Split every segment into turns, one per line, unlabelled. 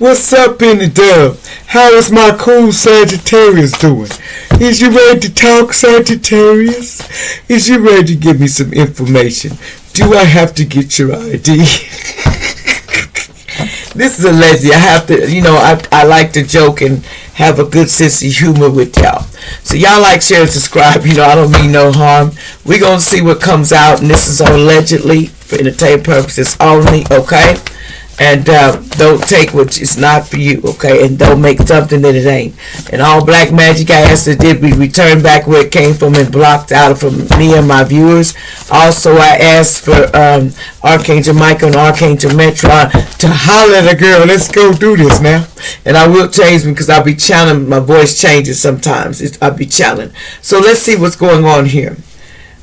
What's up in the dub? How is my cool Sagittarius doing? Is you ready to talk, Sagittarius? Is you ready to give me some information? Do I have to get your ID? This is a legend. I have to, I like to joke and have a good sense of humor with y'all. So y'all like, share, and subscribe. I don't mean no harm. We're going to see what comes out, and this is allegedly for entertainment purposes only, okay? And don't take what is not for you, okay? And don't make something that it ain't. And all black magic I asked to did be returned back where it came from and blocked out from me and my viewers. Also, I asked for Archangel Michael and Archangel Metron to holler at a girl. Let's go do this now. And I will change because I'll be channeling. My voice changes sometimes. I'll be channeling. So let's see what's going on here.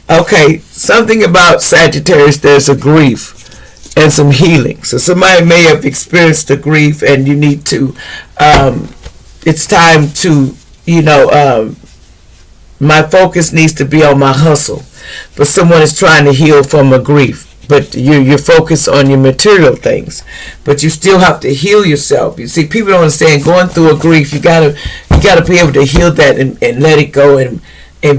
Okay, something about Sagittarius. There's a grief and some healing. So somebody may have experienced the grief and you need to, it's time to, my focus needs to be on my hustle. But someone is trying to heal from a grief. But you're focused on your material things. But you still have to heal yourself. You see, people don't understand going through a grief. You gotta be able to heal that and let it go and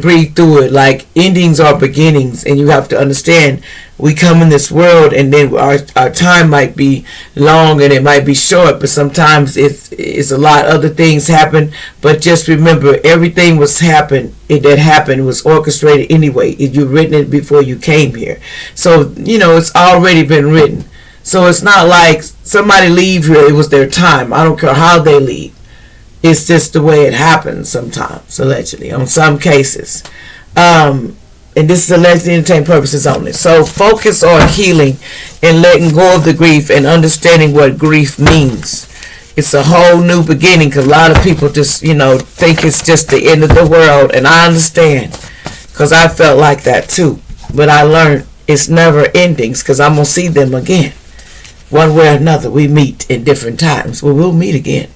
breathe through it. Like endings are beginnings, and you have to understand we come in this world and then our time might be long and it might be short, but sometimes it's a lot. Other things happen, but just remember everything that happened was orchestrated anyway. You written it before you came here, so it's already been written. So it's not like somebody leave here, it was their time. I don't care how they leave. It's just the way it happens sometimes, allegedly, on some cases. And this is allegedly entertainment purposes only. So focus on healing and letting go of the grief and understanding what grief means. It's a whole new beginning because a lot of people just, think it's just the end of the world. And I understand because I felt like that too. But I learned it's never endings because I'm going to see them again. One way or another, we meet in different times. Well, we'll meet again.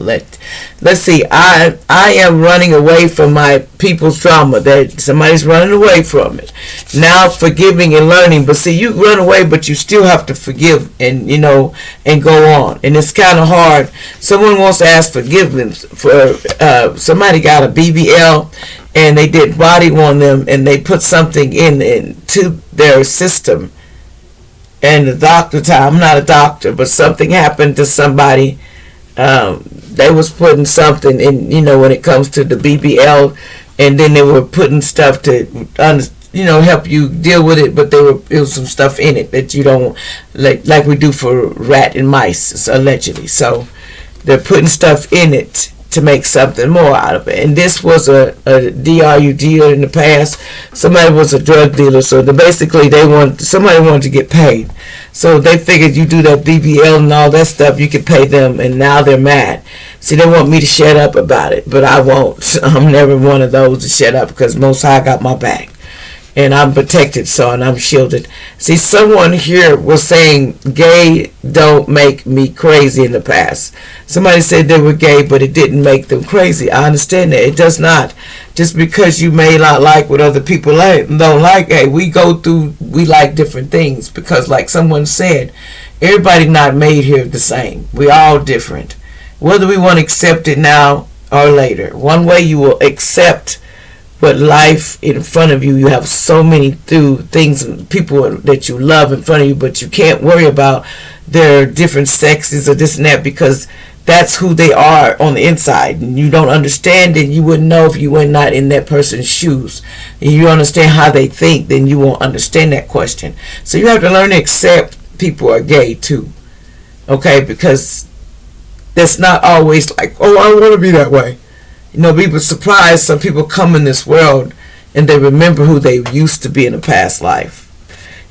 Let's see. I am running away from my people's trauma. That somebody's running away from it. Now forgiving and learning. But see, you run away, but you still have to forgive and and go on. And it's kind of hard. Someone wants to ask forgiveness for somebody got a BBL and they did body on them and they put something into their system. And the doctor, I'm not a doctor, but something happened to somebody. They was putting something in, when it comes to the BBL, and then they were putting stuff to, help you deal with it, but it was some stuff in it that you don't, like we do for rat and mice, allegedly. So they're putting stuff in it to make something more out of it. And this was a DRU dealer in the past. Somebody was a drug dealer, so basically somebody wanted to get paid. So they figured you do that BBL and all that stuff, you could pay them, and now they're mad. See, they want me to shut up about it, but I won't. I'm never one of those to shut up because Most High got my back. And I'm protected, and I'm shielded. See, someone here was saying gay don't make me crazy in the past. Somebody said they were gay, but it didn't make them crazy. I understand that. It does not. Just because you may not like what other people don't like, hey, we like different things. Because like someone said, everybody not made here the same. We all different. Whether we want to accept it now or later. One way you will accept but life in front of you, you have so many things and people that you love in front of you, but you can't worry about their different sexes or this and that because that's who they are on the inside. And you don't understand it, you wouldn't know if you were not in that person's shoes. And you understand how they think, then you won't understand that question. So you have to learn to accept people are gay too. Okay, because that's not always like, oh, I want to be that way. People are surprised. Some people come in this world and they remember who they used to be in a past life.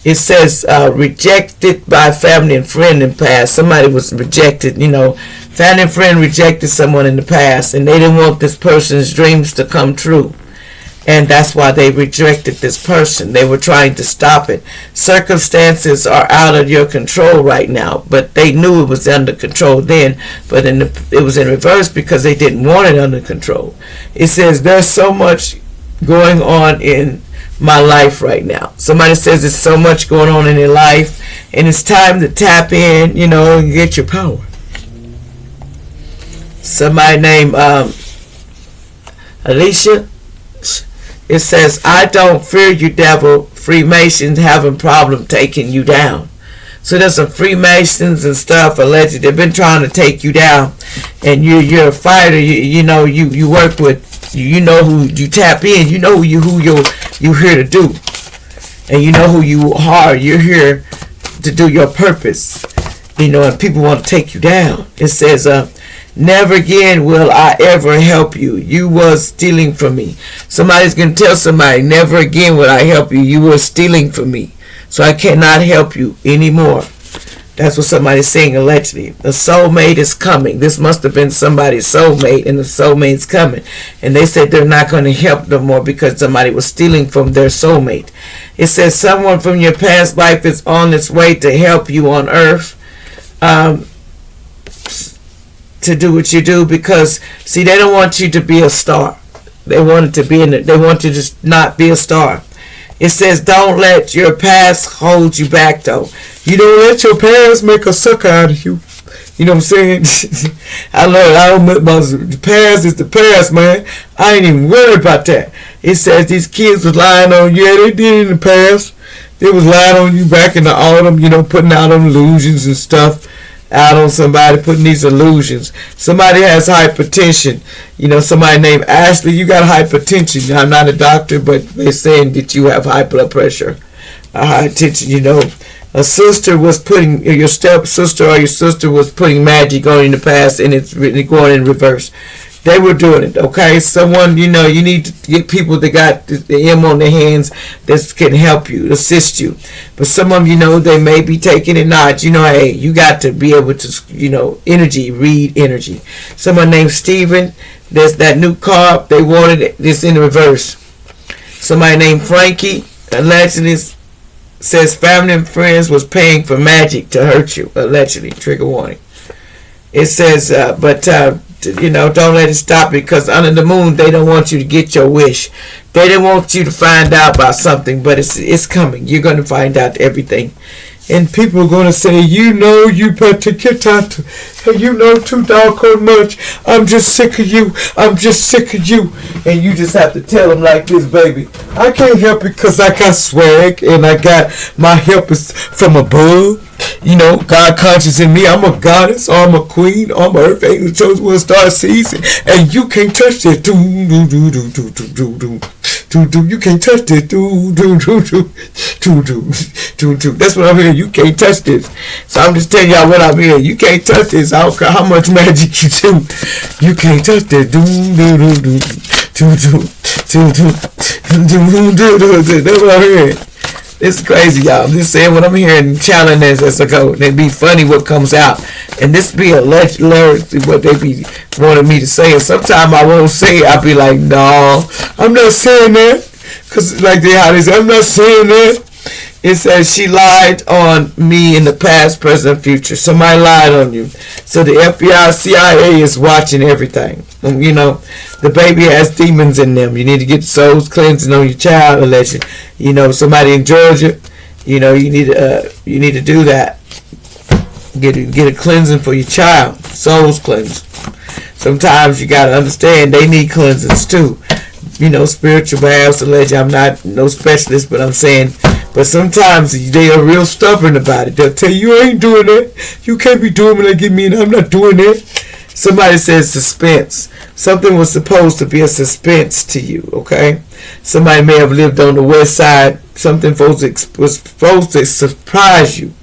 It says rejected by family and friend in the past. Somebody was rejected, family and friend rejected someone in the past and they didn't want this person's dreams to come true. And that's why they rejected this person. They were trying to stop it. Circumstances are out of your control right now. But they knew it was under control then. But it was in reverse because they didn't want it under control. It says there's so much going on in my life right now. Somebody says there's so much going on in their life. And it's time to tap in, and get your power. Somebody named Alicia. It says, I don't fear you, devil. Freemasons having problem taking you down. So there's some Freemasons and stuff alleged. They've been trying to take you down, and you're a fighter. You work with, you know who you tap in. You know who you're here to do, and you know who you are. You're here to do your purpose. And people want to take you down. It says, never again will I ever help you. You was stealing from me. Somebody's going to tell somebody, never again will I help you. You were stealing from me. So I cannot help you anymore. That's what somebody's saying allegedly. The soulmate is coming. This must have been somebody's soulmate, and the soulmate's coming. And they said they're not going to help no more because somebody was stealing from their soulmate. It says someone from your past life is on its way to help you on earth. To do what you do, because see, they don't want you to be a star. They want it to be they want you to just not be a star. It says don't let your past hold you back though. You don't let your past make a sucker out of you. You know what I'm saying? I learned the past is the past, man. I ain't even worried about that. It says these kids was lying on you. Yeah, they did it in the past. They was lying on you back in the autumn, putting out illusions and stuff out on somebody, putting these illusions. Somebody has hypertension. Somebody named Ashley, you got hypertension. I'm not a doctor, but they're saying that you have high blood pressure, high tension. A sister was putting, your stepsister or your sister was putting magic on in the past, and it's really going in reverse. They were doing it, okay? Someone, you need to get people that got the M on their hands that can help you, assist you. But some of them, they may be taking it not. Hey, you got to be able to, read energy. Someone named Steven, there's that new car, they wanted this in reverse. Somebody named Frankie, allegedly says family and friends was paying for magic to hurt you, allegedly, trigger warning. It says, don't let it stop, because under the moon they don't want you to get your wish. They don't want you to find out about something, but it's coming. You're going to find out everything. And people are going to say, you better get out. You know too doggone much. I'm just sick of you. I'm just sick of you. And you just have to tell them like this, baby. I can't help it because I got swag and I got my help is from above. God conscious in me. I'm a goddess, or I'm a queen, or I'm an earth angel, chosen one, star season, and you can't touch it. You can't touch this. That's what I'm hearing. You can't touch this. So I'm just telling y'all what I'm hearing. You can't touch this. I don't care how much magic you do. You can't touch this. That's what I'm hearing. It's crazy, y'all. I'm just saying what I'm hearing and channeling as I go. It'd be funny what comes out. And this be a lyric what they be wanting me to say. And sometimes I won't say it. I'll be like, no, I'm not saying that. Because like how they say, I'm not saying that. It says she lied on me in the past, present, future. Somebody lied on you. So the FBI, CIA is watching everything. The baby has demons in them. You need to get souls cleansing on your child, allegedly. Somebody in Georgia, you need to do that. Get a cleansing for your child, souls cleansing. Sometimes you gotta understand they need cleansings too. Spiritual baths, allegedly. I'm not no specialist, but I'm saying. But sometimes they are real stubborn about it. They'll tell you, I ain't doing that. You can't be doing what I get me, and I'm not doing that. Somebody says suspense. Something was supposed to be a suspense to you, okay? Somebody may have lived on the west side. Something was supposed to surprise you.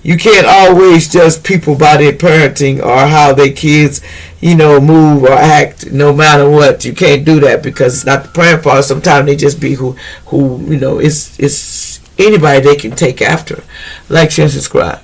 You can't always judge people by their parenting or how their kids, move or act, no matter what. You can't do that because it's not the parent fault. Sometimes they just be who it's anybody they can take after. Like, share, and subscribe.